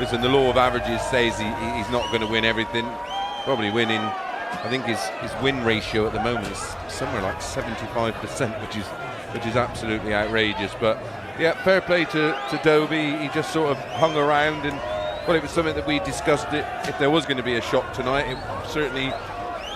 listen, the law of averages says he's not going to win everything. Probably winning, I think his win ratio at the moment is somewhere like 75%, which is absolutely outrageous. But yeah, fair play to Dobey. He just sort of hung around, and well, it was something that we discussed. If there was going to be a shock tonight, certainly,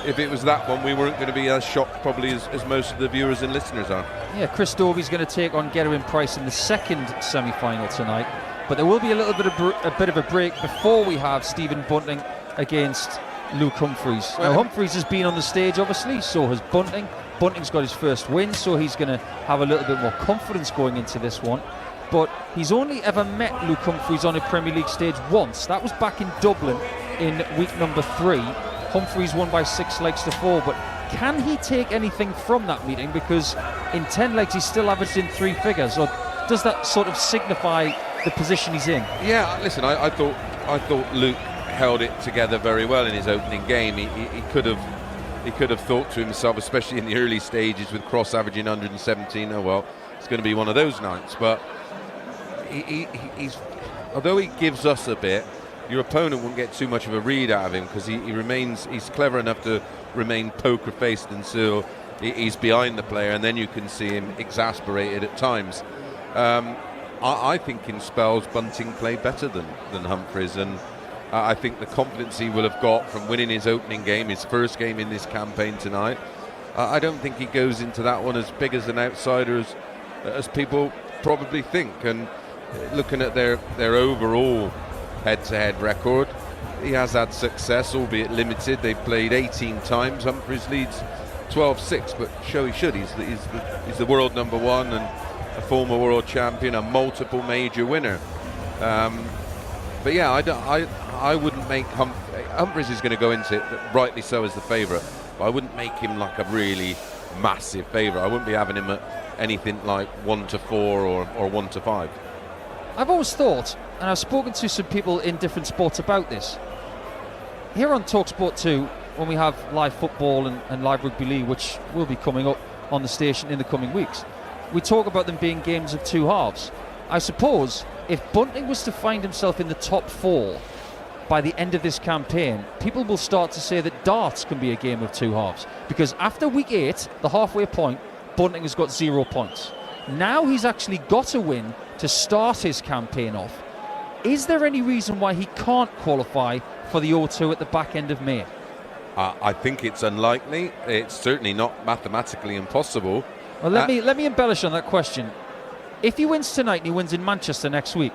if it was that one, we weren't going to be as shocked probably as most of the viewers and listeners are. Yeah, Chris Dobey's going to take on Gerwyn Price in the second semi-final tonight, but there will be a little bit of a break before we have Stephen Bunting against Luke Humphries. Now, Humphries has been on the stage, obviously, so has Bunting. Bunting's got his first win, so he's going to have a little bit more confidence going into this one. But he's only ever met Luke Humphries on a Premier League stage once. That was back in Dublin in week number 3. Humphries won by 6 legs to 4, but can he take anything from that meeting? Because in 10 legs he's still averaged in 3 figures, or does that sort of signify the position he's in? Yeah, listen, I thought Luke held it together very well in his opening game. He could have thought to himself, especially in the early stages with Cross averaging 117, oh well, it's going to be one of those nights. But he's although he gives us a bit, your opponent won't get too much of a read out of him, because he's clever enough to remain poker faced until he's behind the player, and then you can see him exasperated at times. I think in spells Bunting played better than Humphries, and I think the confidence he will have got from winning his opening game, his first game in this campaign tonight, I don't think he goes into that one as big as an outsider as people probably think. And looking at their overall head-to-head record, he has had success, albeit limited. They've played 18 times. Humphries leads 12-6, but he should. He's the world number 1 and a former world champion, a multiple major winner. But yeah, I wouldn't make Humphries is going to go into it, rightly so, as the favourite. But I wouldn't make him like a really massive favourite. I wouldn't be having him at anything like 1-4 or 1-5. I've always thought, and I've spoken to some people in different sports about this, here on talkSPORT 2, when we have live football and live rugby league, which will be coming up on the station in the coming weeks, we talk about them being games of 2 halves. I suppose if Bunting was to find himself in the top 4 by the end of this campaign, people will start to say that darts can be a game of 2 halves, because after week 8, the halfway point, Bunting has got 0 points. Now he's actually got a win to start his campaign off. Is there any reason why he can't qualify for the O2 at the back end of May? I think it's unlikely. It's certainly not mathematically impossible. Well, let me embellish on that question. If he wins tonight and he wins in Manchester next week,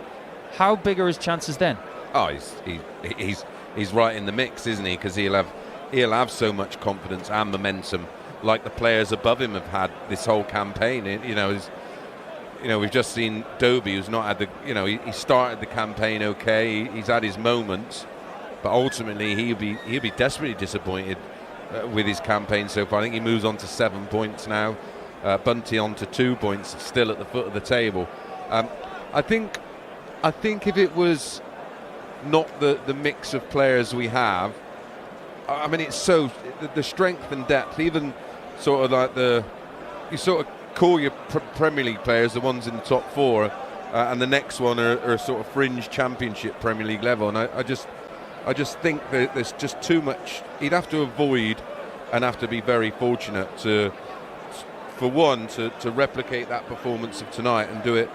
how big are his chances then? Oh, he's right in the mix, isn't he? Because he'll have so much confidence and momentum, like the players above him have had this whole campaign. We've just seen Dobey, who's not had the, he started the campaign okay. He's had his moments, but ultimately he'll be desperately disappointed with his campaign so far. I think he moves on to 7 points now. Bunty on to 2 points, still at the foot of the table. I think if it was not the mix of players we have, I mean, it's so the strength and depth, even sort of like you sort of call your Premier League players the ones in the top 4, and the next one are sort of fringe Championship Premier League level, and I just think that there's just too much. He'd have to avoid and have to be very fortunate for one to replicate that performance of tonight and do it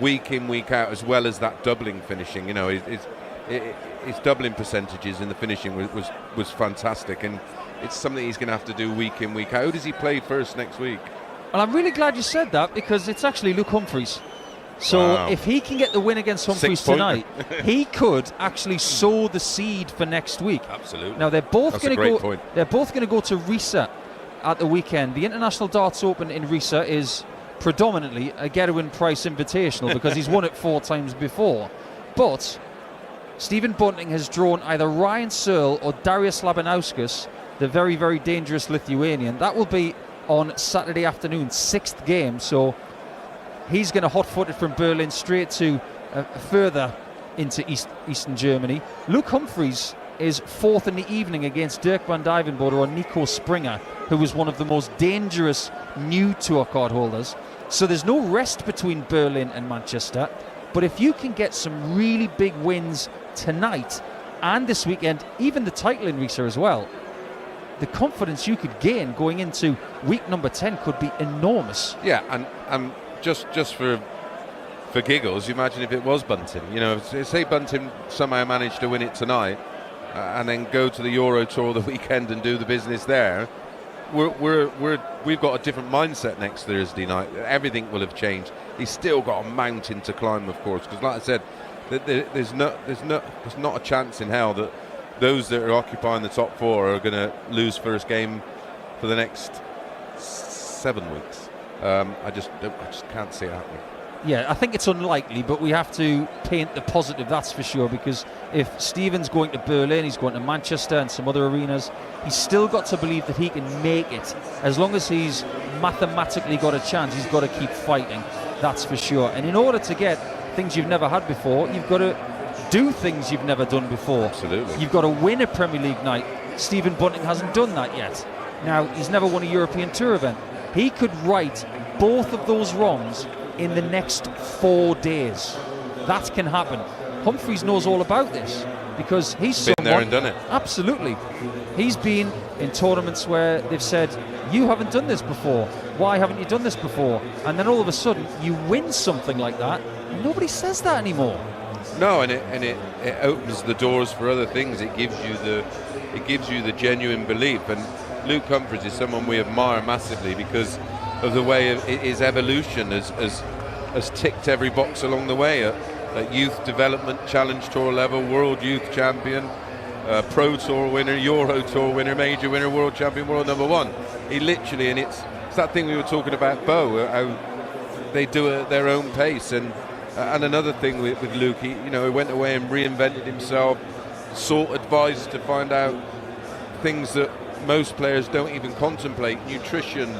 week in, week out, as well as that doubling finishing. His doubling percentages in the finishing was fantastic, and it's something he's going to have to do week in, week out. Who does he play first next week? Well, I'm really glad you said that, because it's actually Luke Humphries. So if he can get the win against Humphries tonight, he could actually sow the seed for next week. Absolutely. Now they're both going to go to Risa at the weekend. The International Darts Open in Risa is predominantly a Gerwyn Price Invitational because he's won it 4 times before. But Stephen Bunting has drawn either Ryan Searle or Darius Labanauskas, the very, very dangerous Lithuanian. That will be on Saturday afternoon, 6th game. So he's going to hot-foot it from Berlin straight to further into Eastern Germany. Luke Humphries is 4th in the evening against Dirk van Dijvenbode or Nico Springer, who was one of the most dangerous new tour card holders. So there's no rest between Berlin and Manchester. But if you can get some really big wins tonight and this weekend, even the title in Risa as well, the confidence you could gain going into week number 10 could be enormous. Yeah, and just for giggles, you imagine if it was Bunting. You know, say Bunting somehow managed to win it tonight and then go to the Euro Tour the weekend and do the business there. We've got a different mindset next Thursday night. Everything will have changed. He's still got a mountain to climb, of course, because like I said, there's not a chance in hell that those that are occupying the top 4 are going to lose first game for the next 7 weeks. I just can't see it happening. Yeah, I think it's unlikely, but we have to paint the positive, that's for sure, because if Stephen's going to Berlin, he's going to Manchester and some other arenas, he's still got to believe that he can make it. As long as he's mathematically got a chance, he's got to keep fighting, that's for sure. And in order to get things you've never had before, you've got to do things you've never done before. Absolutely. You've got to win a Premier League night. Stephen Bunting hasn't done that yet. Now, he's never won a European Tour event. He could right both of those wrongs in the next 4 days. That can happen. Humphries knows all about this because he's been there and done it. Absolutely. He's been in tournaments where they've said, you haven't done this before. Why haven't you done this before? And then all of a sudden you win something like that and nobody says that anymore. No, and it opens the doors for other things. It gives you the genuine belief. And Luke Humphries is someone we admire massively because of the way his evolution has ticked every box along the way at youth development, challenge tour level, world youth champion, pro tour winner, Euro Tour winner, major winner, world champion, world number 1. He literally, and it's that thing we were talking about, Bo, how they do it at their own pace. And another thing with Luke, he went away and reinvented himself, sought advice to find out things that most players don't even contemplate: nutrition,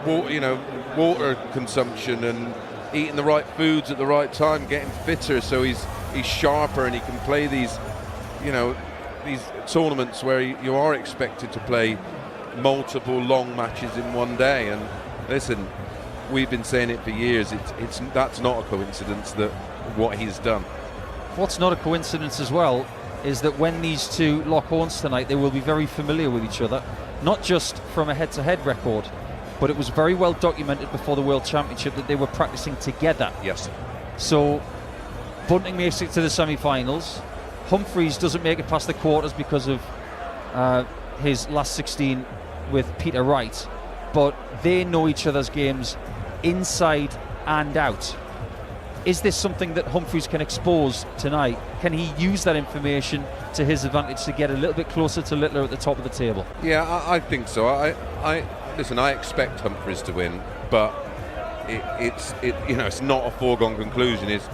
water consumption, and eating the right foods at the right time, getting fitter so he's sharper and he can play these tournaments where you are expected to play multiple long matches in one day. And listen, we've been saying it for years, that's not a coincidence that what he's done. What's not a coincidence as well is that when these two lock horns tonight, they will be very familiar with each other, not just from a head-to-head record, but it was very well documented before the World Championship that they were practicing together. Yes. So Bunting makes it to the semi-finals. Humphries doesn't make it past the quarters because of his last 16 with Peter Wright, but they know each other's games inside and out. Is this something that Humphries can expose tonight? Can he use that information to his advantage to get a little bit closer to Littler at the top of the table? Yeah, I think so. I expect Humphries to win, but it's not a foregone conclusion. If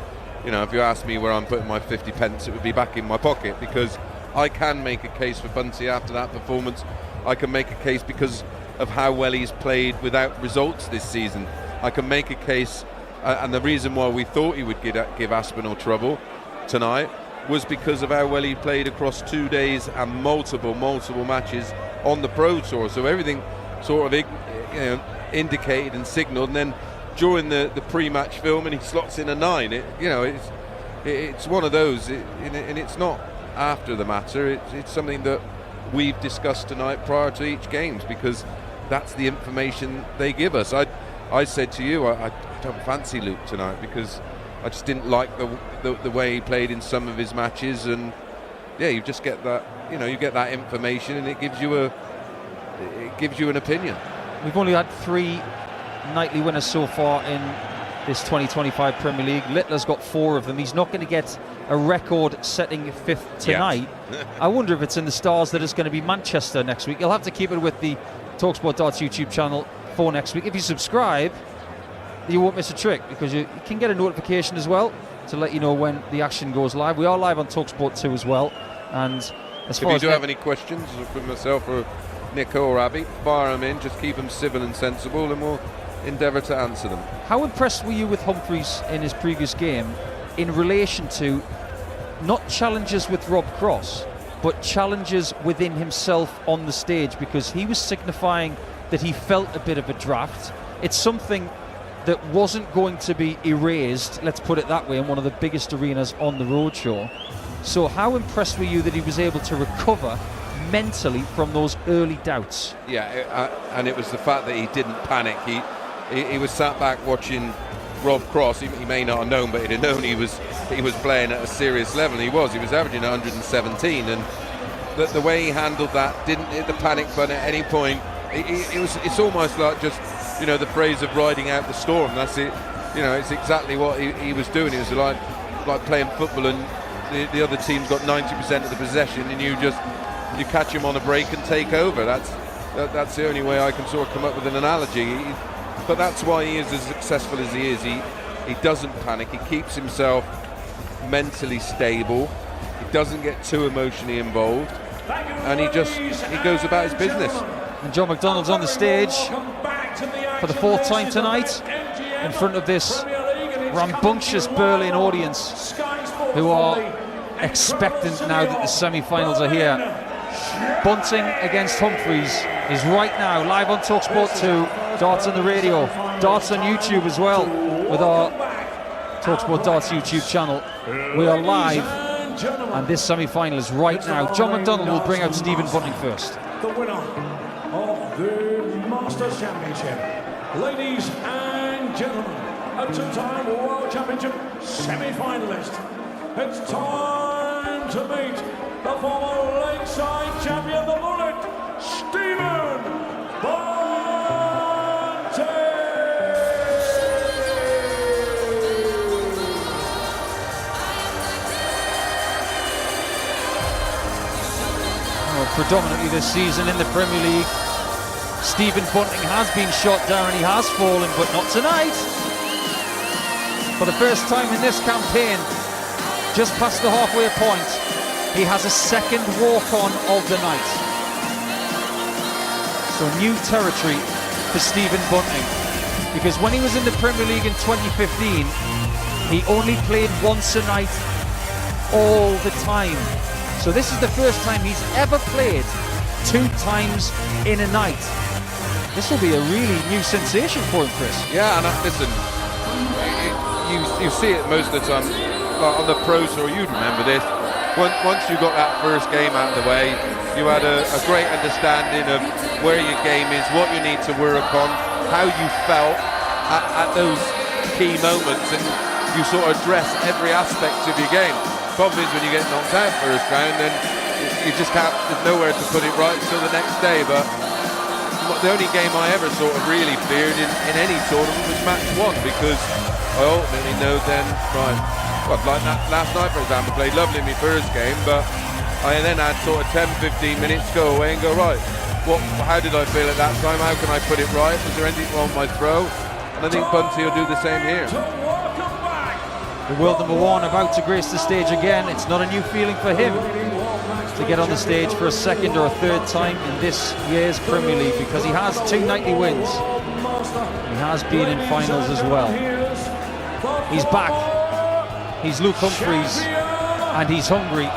you ask me where I'm putting my 50 pence, it would be back in my pocket, because I can make a case for Bunty after that performance. I can make a case because of how well he's played without results this season. I can make a case, and the reason why we thought he would give Aspinall trouble tonight was because of how well he played across 2 days and multiple matches on the Pro Tour. So everything sort of indicated and signalled, and then during the pre-match film, and he slots in a 9. It's one of those, and it's not after the matter. It's something that we've discussed tonight prior to each games, because that's the information they give us. I said to you, I don't fancy Luke tonight because I just didn't like the way he played in some of his matches, and yeah, you just get that, you get that information, and it gives you an opinion. We've only had 3 nightly winners so far in this 2025 Premier League. Littler's got 4 of them. He's not going to get a record-setting 5th tonight. Yeah. I wonder if it's in the stars that it's going to be Manchester next week. You'll have to keep it with the talkSPORT Darts YouTube channel for next week. If you subscribe, you won't miss a trick, because you can get a notification as well to let you know when the action goes live. We are live on talkSPORT 2 as well. And as far as if you do have any questions for myself or Nico or Abi, fire them in. Just keep them civil and sensible, and we'll endeavour to answer them. How impressed were you with Humphries in his previous game in relation to not challenges with Rob Cross, but challenges within himself on the stage? Because he was signifying that he felt a bit of a draft. It's something that wasn't going to be erased, let's put it that way, in one of the biggest arenas on the roadshow. So how impressed were you that he was able to recover mentally from those early doubts? Yeah, and it was the fact that he didn't panic. He was sat back watching Rob Cross. He may not have known, but he'd have known he was playing at a serious level. He was averaging 117, and the way he handled that, didn't hit the panic button at any point. It's almost like just, the phrase of riding out the storm. That's it. It's exactly what he was doing. It was like playing football and the other team's got 90% of the possession, and you catch him on a break and take over. That's the only way I can sort of come up with an analogy. But that's why he is as successful as he is. He doesn't panic. He keeps himself mentally stable. He doesn't get too emotionally involved, and he goes about his business. And John McDonald's on the stage for the 4th time tonight in front of this rambunctious Berlin audience who are expectant now that the semi-finals are here. Bunting against Humphries is right now live on talkSPORT 2, Darts on the radio, Darts on YouTube as well with our talkSPORT Darts YouTube channel. We are live, and this semi-final is right now. John McDonald will bring out Stephen Bunting first. The winner of the Masters Championship, ladies and gentlemen, a 2-time World Championship semi-finalist. It's time to meet the former Lakeside champion, the Bullet, Stephen Bunting. Predominantly this season in the Premier League, Stephen Bunting has been shot down and he has fallen, but not tonight. For the first time in this campaign, just past the halfway point, he has a second walk-on of the night. So new territory for Stephen Bunting, because when he was in the Premier League in 2015, he only played once a night all the time. So this is the first time he's ever played 2 times in a night. This will be a really new sensation for him, Chris. Yeah, and listen, you see it most of the time. Like on the Pro Tour, you'd remember this. Once you got that first game out of the way, you had a great understanding of where your game is, what you need to work on, how you felt at those key moments, and you sort of address every aspect of your game. Problem is when you get knocked out first round, then you just can't, there's nowhere to put it right until the next day. But the only game I ever sort of really feared in any tournament was match 1, because I ultimately know then, right, well, like last night for example, played lovely in my first game, but I then had sort of 10-15 minutes to go away and go, right, how did I feel at that time, how can I put it right, was there anything wrong with my throw? And I think Bunty will do the same here. The world number 1 about to grace the stage again. It's not a new feeling for him to get on the stage for a second or a third time in this year's Premier League, because he has 2 nightly wins. He has been in finals as well. He's back. He's Luke Humphries, and he's hungry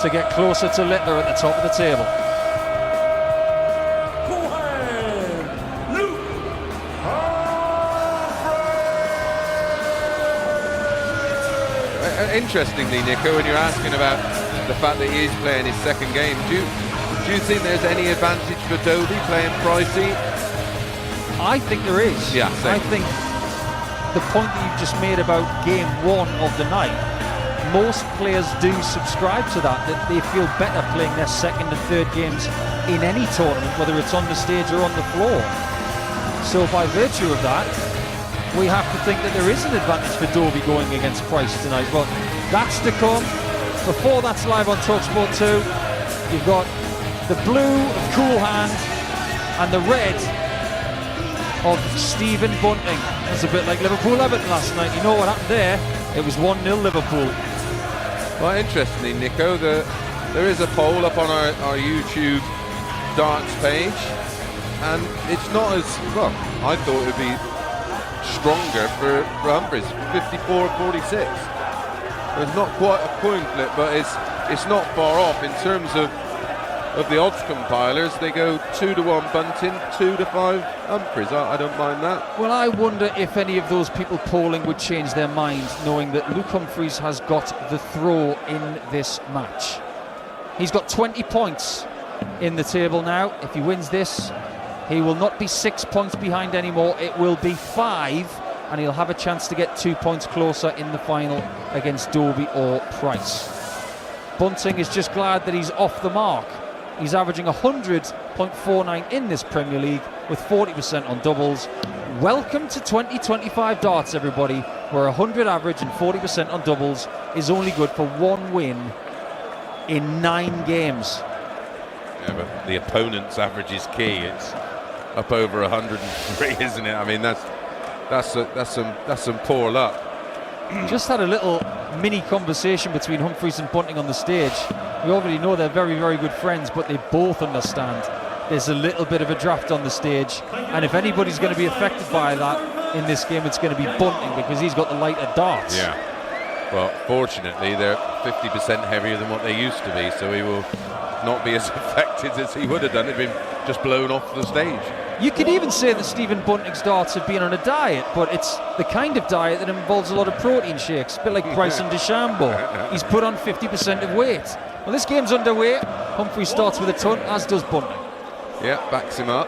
to get closer to Littler at the top of the table. Interestingly, Nico, when you're asking about the fact that he is playing his second game, do you think there's any advantage for Dobey playing Pricey? I think there is. Yeah, same. I think the point that you've just made about game 1 of the night, most players do subscribe to that they feel better playing their second and third games in any tournament, whether it's on the stage or on the floor. So by virtue of that, we have to think that there is an advantage for Dobey going against Price tonight, but that's to come. Before that's live on talkSPORT 2, you've got the blue of Cool Hand and the red of Stephen Bunting. That's a bit like Liverpool-Everton last night. You know what happened there? It was 1-0 Liverpool. Well, interestingly, Nico, there is a poll up on our YouTube Darts page, and it's not as, well, I thought it would be stronger for Humphries, 54-46. It's not quite a coin flip, but it's not far off in terms of of the odds compilers, they go 2-1 Bunting, 2-5 Humphries. I don't mind that. Well, I wonder if any of those people polling would change their mind, knowing that Luke Humphries has got the throw in this match. He's got 20 points in the table now. If he wins this, he will not be 6 points behind anymore. It will be 5, and he'll have a chance to get 2 points closer in the final against Dobey or Price. Bunting is just glad that he's off the mark. He's averaging 100.49 in this Premier League with 40% on doubles. Welcome to 2025 darts, everybody, where 100 average and 40% on doubles is only good for 1 win in 9 games. Yeah, but the opponent's average is key. It's up over 103, isn't it? I mean, that's some poor luck. Just had a little mini conversation between Humphries and Bunting on the stage. We already know they're very, very good friends, but they both understand there's a little bit of a draft on the stage, and if anybody's going to be affected by that in this game, it's going to be Bunting, because he's got the lighter darts. Yeah. Well, fortunately, they're 50% heavier than what they used to be, so he will not be as affected as he would have done if he'd been just blown off the stage. You could even say that Stephen Bunting's darts have been on a diet, but it's the kind of diet that involves a lot of protein shakes, a bit like Bryson DeChambeau. He's put on 50% of weight. Well, this game's underway. Humphries starts with a ton, as does Bunting. Yeah, backs him up.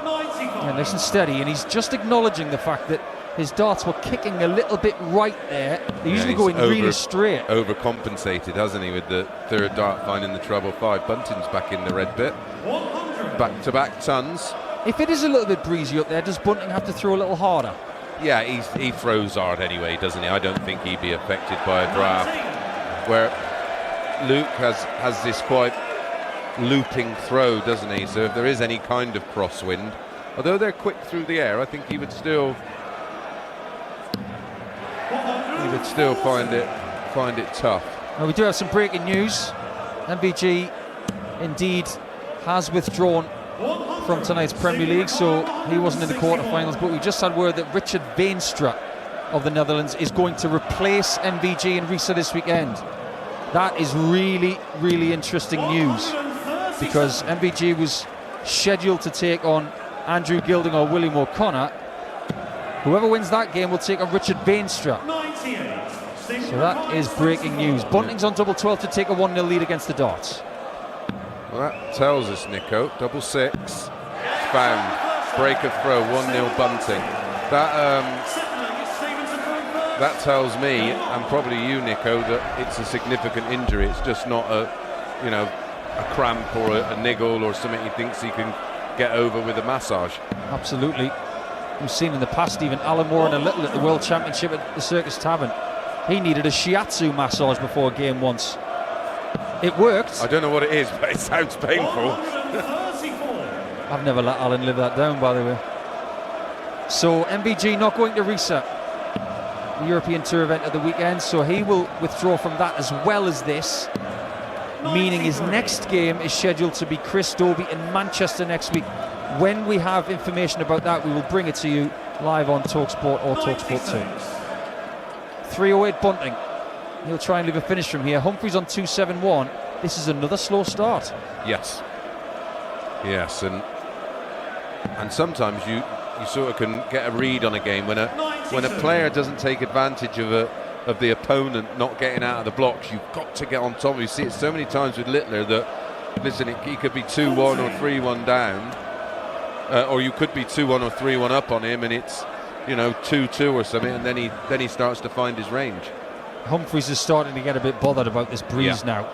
Yeah, nice and steady, and he's just acknowledging the fact that his darts were kicking a little bit right there. They usually go in really straight. Overcompensated, hasn't he, with the third dart finding the treble 5. Bunting's back in the red bit. Back-to-back tons. If it is a little bit breezy up there, does Bunting have to throw a little harder? Yeah, he throws hard anyway, doesn't he? I don't think he'd be affected by a draft. Where Luke has this quite looping throw, doesn't he? So if there is any kind of crosswind, although they're quick through the air, I think he would still find it tough. Well, we do have some breaking news. MVG indeed has withdrawn from tonight's Premier League, so he wasn't in the quarterfinals, but we just had word that Richard Veenstra of the Netherlands is going to replace MVG in Riesa this weekend. That is really, really interesting news, because MVG was scheduled to take on Andrew Gilding or William O'Connor. Whoever wins that game will take on Richard Veenstra. So that is breaking news. Bunting's on double 12 to take a 1-0 lead against the Darts. Well, that tells us, Nico, double 6, it's found, break of throw, 1-0 Bunting. That tells me, and probably you, Nico, that it's a significant injury. It's just not a cramp or a niggle or something he thinks he can get over with a massage. Absolutely. We've seen in the past even Alan Moore and a little at the World Championship at the Circus Tavern. He needed a shiatsu massage before a game once. It worked. I don't know what it is, but it sounds painful. I've never let Alan live that down, by the way. So MVG not going to Riesa, the European Tour event of the weekend, so he will withdraw from that as well as this, meaning his next game is scheduled to be Chris Dobey in Manchester next week. When we have information about that, we will bring it to you live on talkSPORT or talkSPORT 2. 308 Bunting. He'll try and leave a finish from here. Humphries on 271. This is another slow start. Yes, and sometimes you sort of can get a read on a game when a player doesn't take advantage of the opponent not getting out of the blocks. You've got to get on top. You see it so many times with Littler that, listen, he could be 2-1 or 3-1 down, or you could be 2-1 or 3-1 up on him, and it's 2-2 or something, and then he starts to find his range. Humphries is starting to get a bit bothered about this breeze now.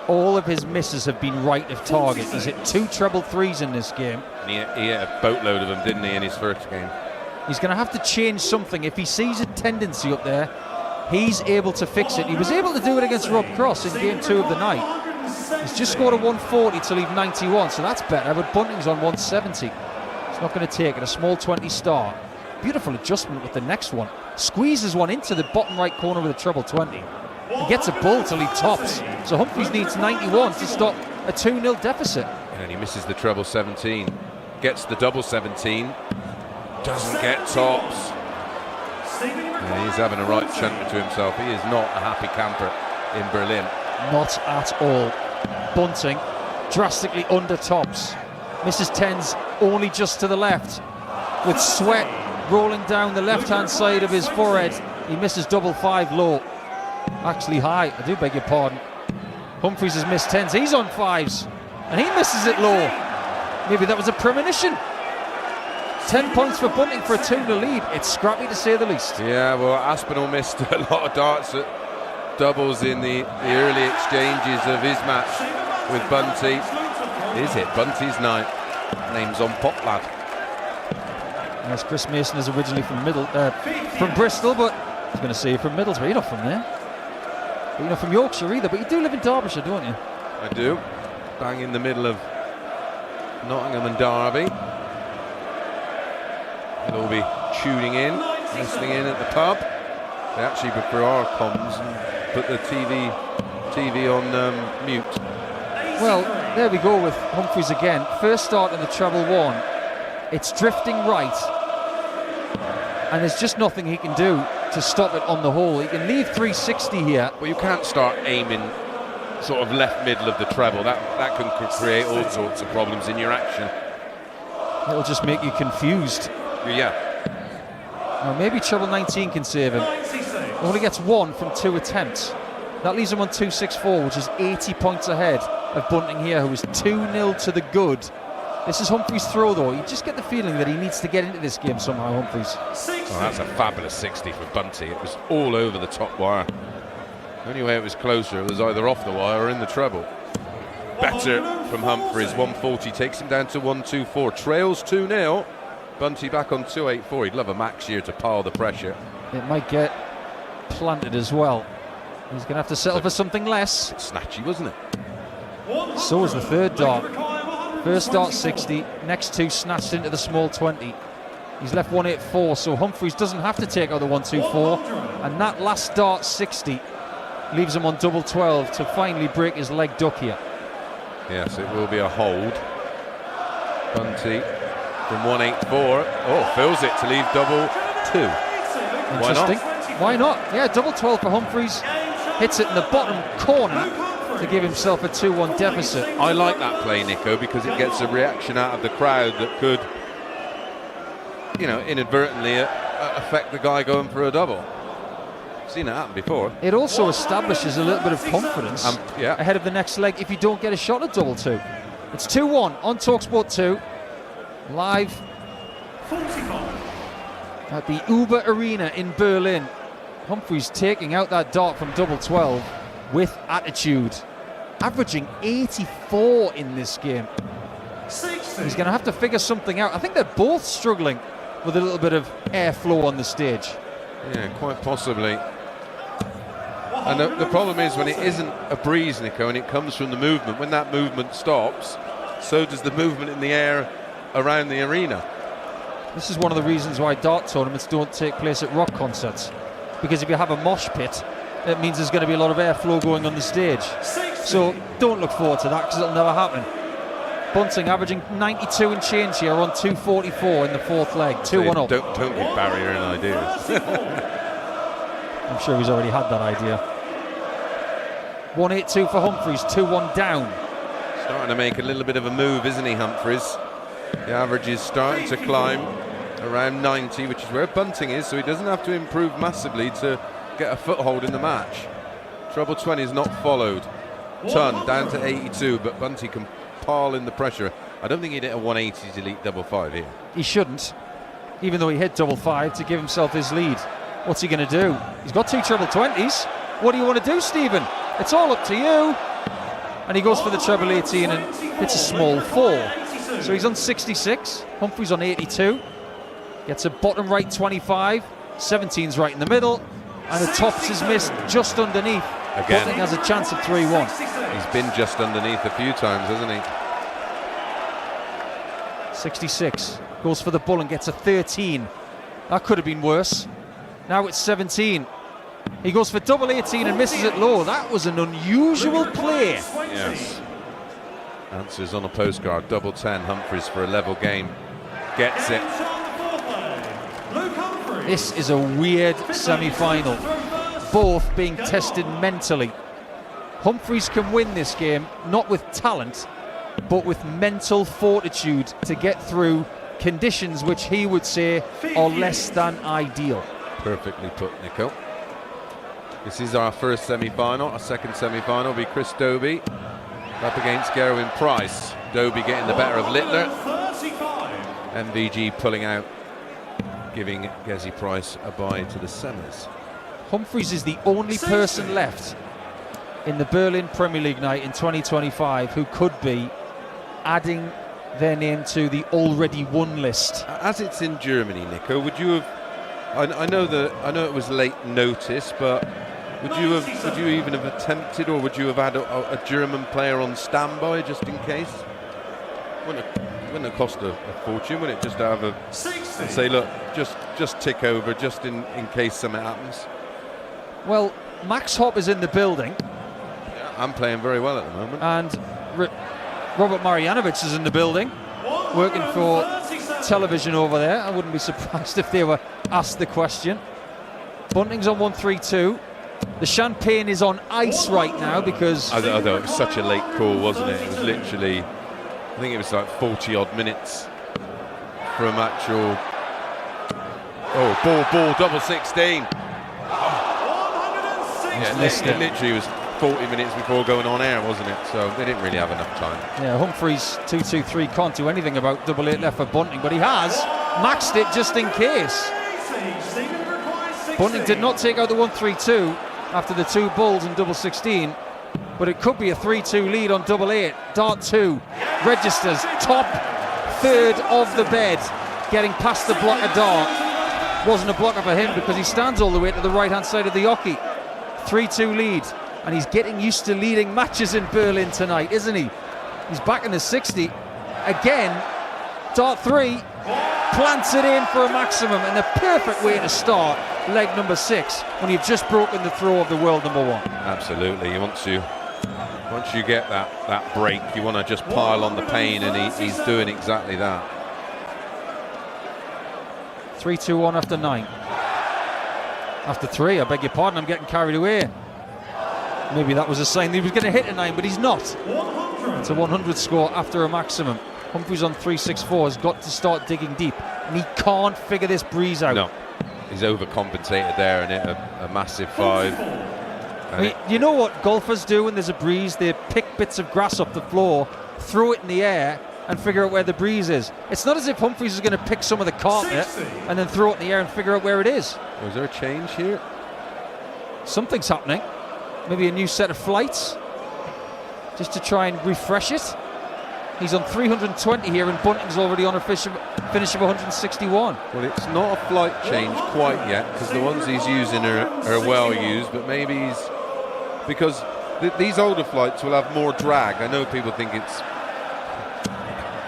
All of his misses have been right of target. He's hit 2 treble 3s in this game. And he hit a boatload of them, didn't he, in his first game? He's going to have to change something. If he sees a tendency up there, he's able to fix it. He was able to do it against Rob Cross in game 2 of the night. He's just scored a 140 to leave 91, so that's better, but Bunting's on 170. He's not going to take it. A small 20 start. Beautiful adjustment with the next one. Squeezes one into the bottom right corner with a treble 20. He gets a bull till he tops. So Humphries needs 91 to stop a 2-0 deficit. And he misses the treble 17. Gets the double 17. Doesn't get tops. Yeah, he's having a right chunder to himself. He is not a happy camper in Berlin. Not at all. Bunting drastically under tops. Misses tens only just to the left. With sweat rolling down the left-hand side of his forehead, he misses double five low. Actually high, I do beg your pardon. Humphries has missed tens. He's on fives, and he misses it low. Maybe that was a premonition. 10 points for Bunting for a 2-0 lead. It's scrappy to say the least. Yeah, well, Aspinall missed a lot of darts at doubles in the early exchanges of his match with Bunty. Is it Bunty's night? Name's on pop, lad. Yes, Chris Mason is originally from Bristol, but I was going to say from Middlesbrough. You're not from there. But you're not from Yorkshire either, but you do live in Derbyshire, don't you? I do. Bang in the middle of Nottingham and Derby. They'll all be tuning in, listening in at the pub. They actually prefer our comms and put the TV on mute. Well, there we go with Humphries again. First start in the treble one. It's drifting right, and there's just nothing he can do to stop it on the hole. He can leave 360 here. Well, you can't start aiming sort of left middle of the treble. That can create all sorts of problems in your action. It'll just make you confused. Yeah. Now maybe treble 19 can save him. Only gets one from 2 attempts. That leaves him on 264, which is 80 points ahead of Bunting here, who is 2-0 to the good. This is Humphries' throw, though. You just get the feeling that he needs to get into this game somehow, Humphries. Oh, that's a fabulous 60 for Bunty. It was all over the top wire. The only way it was closer, it was either off the wire or in the treble. Better from Humphries. 140 takes him down to 124. Trails 2-0. Bunty back on 284. He'd love a max here to pile the pressure. It might get planted as well. He's going to have to settle for something less. Snatchy, wasn't it? So was the third dart. First dart 60, next two snatched into the small 20. He's left 184, so Humphries doesn't have to take out the 124. And that last dart 60 leaves him on double 12 to finally break his leg duck here. Yes, it will be a hold. Bunty from 184. Oh, fills it to leave double 2. Interesting. Why not? Yeah, double 12 for Humphries. Hits it in the bottom corner to give himself a 2-1 deficit. I like that play, Nico, because it gets a reaction out of the crowd that could, you know, inadvertently affect the guy going for a double. Seen it happen before. It also establishes a little bit of confidence ahead of the next leg if you don't get a shot at double 2. It's 2-1 on talkSPORT 2, live at the Uber Arena in Berlin. Humphries taking out that dart from double 12 with attitude, averaging 84 in this game. He's going to have to figure something out. I think they're both struggling with a little bit of airflow on the stage. Yeah, quite possibly. And the problem is when it isn't a breeze, Nico, and it comes from the movement, when that movement stops, so does the movement in the air around the arena. This is one of the reasons why dart tournaments don't take place at rock concerts, because if you have a mosh pit, it means there's going to be a lot of airflow going on the stage. So don't look forward to that, because it'll never happen. Bunting averaging 92 and change here on 244 in the fourth leg. 2-1 up. Don't give Barry any ideas. I'm sure he's already had that idea. 182 for Humphries, 2-1 down. Starting to make a little bit of a move, isn't he, Humphries? The average is starting to climb around 90, which is where Bunting is, so he doesn't have to improve massively to get a foothold in the match. Treble 20 is not followed. Ton down to 82, but Bunty can pile in the pressure. I don't think he'd hit a 180 to lead double 5 here. He shouldn't, even though he hit double 5 to give himself his lead. What's he going to do? He's got 2 treble 20s. What do you want to do, Stephen? It's all up to you. And he goes for the treble 18 and hits a small 4. So he's on 66. Humphries on 82. Gets a bottom right 25. 17's right in the middle. And the tops is missed just underneath. Again, Bunting has a chance of 3-1. He's been just underneath a few times, hasn't he? 66. Goes for the bull and gets a 13. That could have been worse. Now it's 17. He goes for double 18 and misses it low. That was an unusual play. Yes. Answers on a postcard. Double 10. Humphries for a level game. Gets it. This is a weird semi-final, both being tested mentally. Humphries can win this game, not with talent, but with mental fortitude to get through conditions which he would say are less than ideal. Perfectly put, Nico. This is our first semi-final. Our second semi-final will be Chris Dobey up against Gerwyn Price. Dobey getting the better of Littler. MVG pulling out, giving Gezi Price a bye to the semis. Humphries is the only person left in the Berlin Premier League night in 2025 who could be adding their name to the already won list. As it's in Germany, Nico, would you have? I know it was late notice, but would you even have attempted, or would you have had a German player on standby just in case? Wouldn't have cost a fortune, would it? Just to have a say, look, just tick over, just in case something happens. Well, Max Hopp is in the building. Yeah, I'm playing very well at the moment. And Robert Marjanovic is in the building, working for television over there. I wouldn't be surprised if they were asked the question. Bunting's on 1-3-2. The champagne is on ice right now because... Although it was such a late call, wasn't it? It was literally, I think it was like 40-odd minutes from actual... Oh, ball, double 16. Yeah, it literally was 40 minutes before going on air, wasn't it? So they didn't really have enough time. Yeah, Humphries 2-2-3 can't do anything about double 8 left for Bunting, but he has maxed it just in case. Bunting did not take out the 1-3-2 after the 2 bulls and double 16, but it could be a 3-2 lead on double 8. Dart 2 registers top third of the bed, getting past the blocker dart. Wasn't a blocker for him because he stands all the way to the right hand side of the hockey. 3-2 lead, and he's getting used to leading matches in Berlin tonight, isn't he? He's back in the 60 again. Dart 3 plants it in for a maximum, and the perfect way to start leg number 6 when you've just broken the throw of the world number 1. Absolutely. Once you get that break, you want to just pile on the pain, and he's doing exactly that. 3-2-1 after 9. After 3, I beg your pardon, I'm getting carried away. Maybe that was a sign that he was going to hit a 9, but he's not. It's a 100 score after a maximum. Humphries on 3-6-4 has got to start digging deep, and he can't figure this breeze out. No, he's overcompensated there and hit a massive 5. I mean, you know what golfers do when there's a breeze? They pick bits of grass off the floor, throw it in the air, and figure out where the breeze is. It's not as if Humphries is going to pick some of the carpet and then throw it in the air and figure out where it is. Was there a change here? Something's happening. Maybe a new set of flights, just to try and refresh it. He's on 320 here, and Bunting's already on a finish of 161. Well, it's not a flight change quite yet, because the ones he's using are well used, but maybe he's... Because these older flights will have more drag. I know people think it's...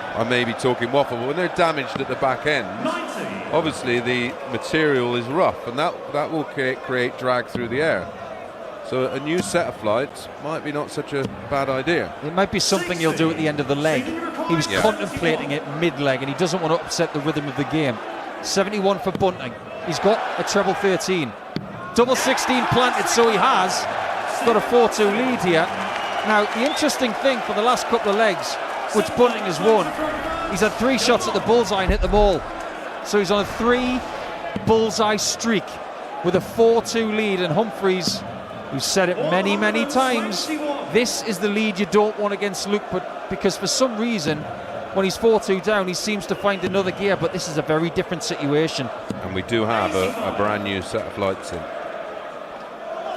I may be talking waffle, but when they're damaged at the back end, obviously the material is rough, and that will create drag through the air. So a new set of flights might be not such a bad idea. It might be something he'll do at the end of the leg. He was contemplating it mid-leg, and he doesn't want to upset the rhythm of the game. 71 for Bunting. He's got a treble 13. Double 16 planted, so he has got a 4-2 lead here. Now, the interesting thing for the last couple of legs, which Bunting has won, he's had 3 shots at the bullseye and hit them all. So he's on a 3 bullseye streak with a 4-2 lead, and Humphries, we've said it many, many times, this is the lead you don't want against Luke, but because for some reason, when he's 4-2 down, he seems to find another gear, but this is a very different situation. And we do have a brand new set of lights in.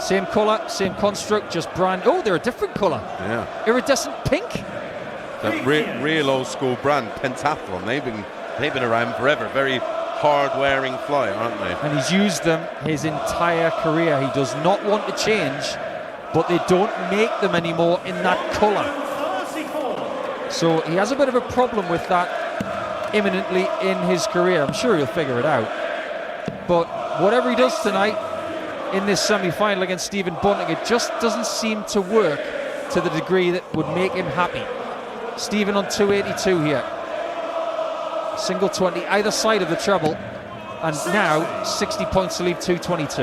Same colour, same construct, just brand... Oh, they're a different colour. Yeah. Iridescent pink. That real old school brand, Pentathlon, they've been around forever. Very hard-wearing flyer, aren't they? And he's used them his entire career. He does not want to change, but they don't make them anymore in that colour. So he has a bit of a problem with that imminently in his career. I'm sure he'll figure it out. But whatever he does tonight in this semi-final against Stephen Bunting, it just doesn't seem to work to the degree that would make him happy. Stephen on 282 here. Single 20 either side of the treble. and now 60 points to leave 222.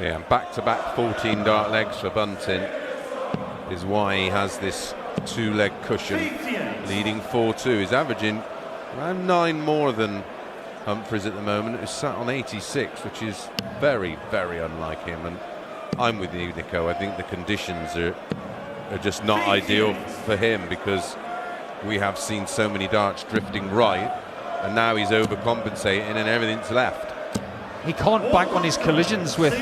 Yeah, back-to-back 14 dart legs for Bunting is why he has this 2-leg cushion, leading 4-2. He's averaging around 9 more than Humphries at the moment, who's sat on 86, which is very, very unlike him. And I'm with you, Nico. I think the conditions are just not ideal for him, because we have seen so many darts drifting right, and now he's overcompensating and everything's left. He can't bank on his collisions with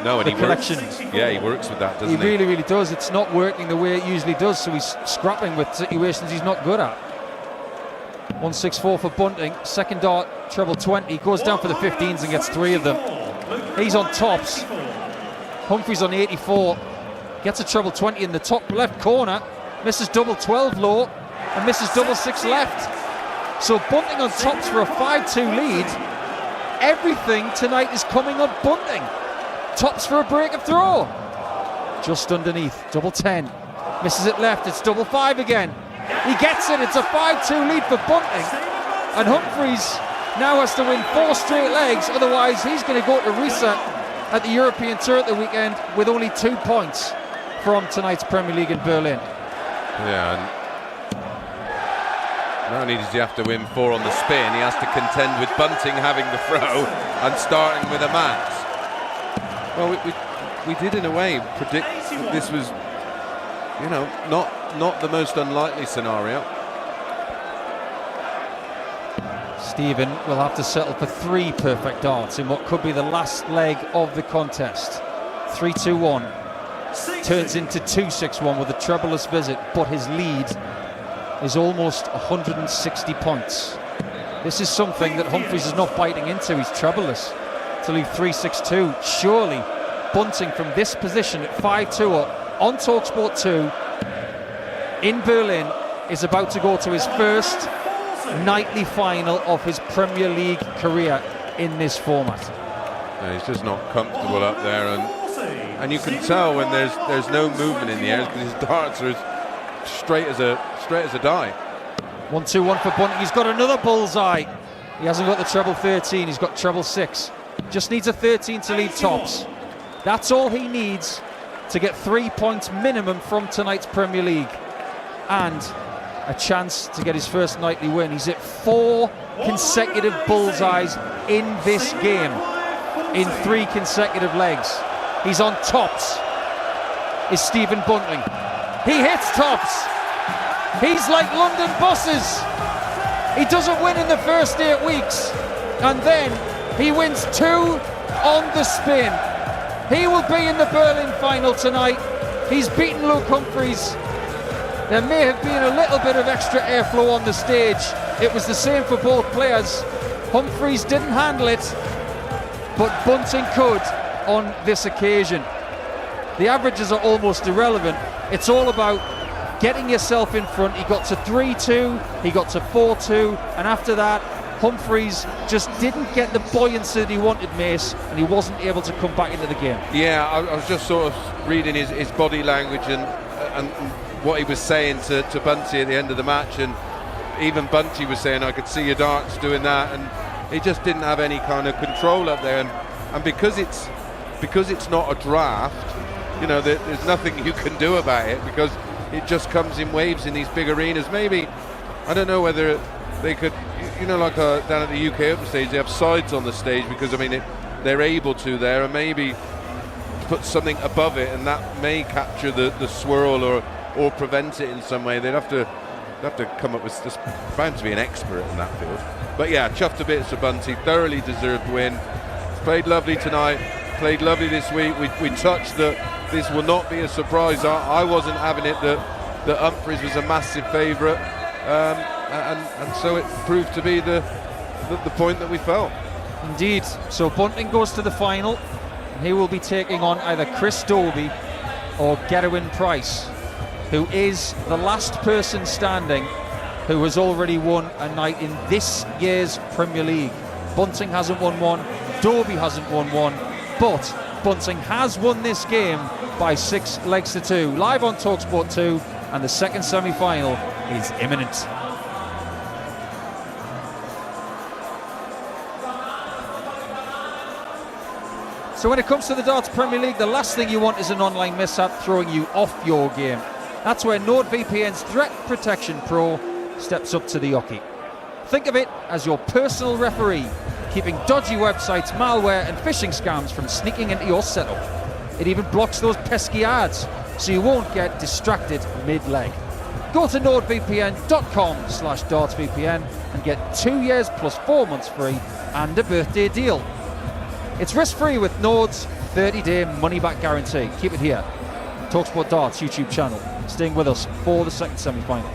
no, and the he collection. Works, yeah, he works with that, doesn't he? He really, really does. It's not working the way it usually does, so he's scrapping with situations he's not good at. 164 for Bunting. Second dart, treble 20. He goes down for the 15s and gets 3 of them. He's on tops. Humphries on 84. Gets a treble 20 in the top left corner. Misses double 12 low and misses double 6 left. So Bunting on tops for a 5-2 lead. Everything tonight is coming on Bunting. Tops for a break of throw. Just underneath, double 10. Misses it left, it's double 5 again. He gets it, it's a 5-2 lead for Bunting. And Humphries now has to win 4 straight legs, otherwise he's going to go to reset at the European Tour at the weekend with only 2 points from tonight's Premier League in Berlin. Yeah, and not only does he have to win 4 on the spin, he has to contend with Bunting having the throw and starting with a mat. Well, we did in a way predict that this was, you know, not the most unlikely scenario. Stephen will have to settle for 3 perfect darts in what could be the last leg of the contest. 3-2-1 turns into 2-6-1 with a trebleless visit, but his lead is almost 160 points. This is something that Humphries is not biting into. He's trebleless to leave 3-6-2. Surely Bunting from this position at 5-2 up on talkSPORT 2 in Berlin is about to go to his first nightly final of his Premier League career in this format. No, he's just not comfortable up there, and you can tell when there's no movement in the air, because his darts are as straight as a die. 1-2-1 for Bunting. He's got another bullseye. He hasn't got the treble 13. He's got treble 6. Just needs a 13 to lead tops. That's all he needs to get 3 points minimum from tonight's Premier League and a chance to get his first nightly win. He's hit 4 consecutive bullseyes in this game in 3 consecutive legs. He's on tops. Is Stephen Bunting. He hits tops. He's like London buses. He doesn't win in the first 8 weeks, and then he wins 2 on the spin. He will be in the Berlin final tonight. He's beaten Luke Humphries. There may have been a little bit of extra airflow on the stage. It was the same for both players. Humphries didn't handle it, but Bunting could on this occasion. The averages are almost irrelevant. It's all about getting yourself in front. He got to 3-2, he got to 4-2, and after that, Humphries just didn't get the buoyancy that he wanted, Mace, and he wasn't able to come back into the game. Yeah, I was just sort of reading his body language and what he was saying to Bunty at the end of the match, and even Bunty was saying, I could see your darts doing that, and he just didn't have any kind of control up there, and because it's not a draft, you know, there's nothing you can do about it, because it just comes in waves in these big arenas. Maybe, I don't know whether they could, you know, like down at the UK Open stage, they have sides on the stage, because I mean they're able to there, and maybe put something above it, and that may capture the swirl or prevent it in some way. They'd have to come up with, just bound to be an expert in that field. But yeah, chuffed to bits for Bunty, thoroughly deserved win. Played lovely tonight, played lovely this week. We touched that this will not be a surprise. I wasn't having it that Humphries was a massive favourite, and so it proved to be the point that we felt. Indeed. So Bunting goes to the final, and he will be taking on either Chris Dobey or Gerwyn Price, who is the last person standing who has already won a night in this year's Premier League. Bunting hasn't won one, Dobey hasn't won one, but Bunting has won this game by 6 legs to 2. Live on talkSPORT 2, and the second semi-final is imminent. So when it comes to the Darts Premier League, the last thing you want is an online mishap throwing you off your game. That's where NordVPN's Threat Protection Pro steps up to the hockey. Think of it as your personal referee, keeping dodgy websites, malware and phishing scams from sneaking into your setup. It even blocks those pesky ads, so you won't get distracted mid-leg. Go to nordvpn.com/dartsvpn and get 2 years plus 4 months free and a birthday deal. It's risk-free with Nord's 30-day money-back guarantee. Keep it here. talkSPORT Darts YouTube channel. Staying with us for the second semi-final.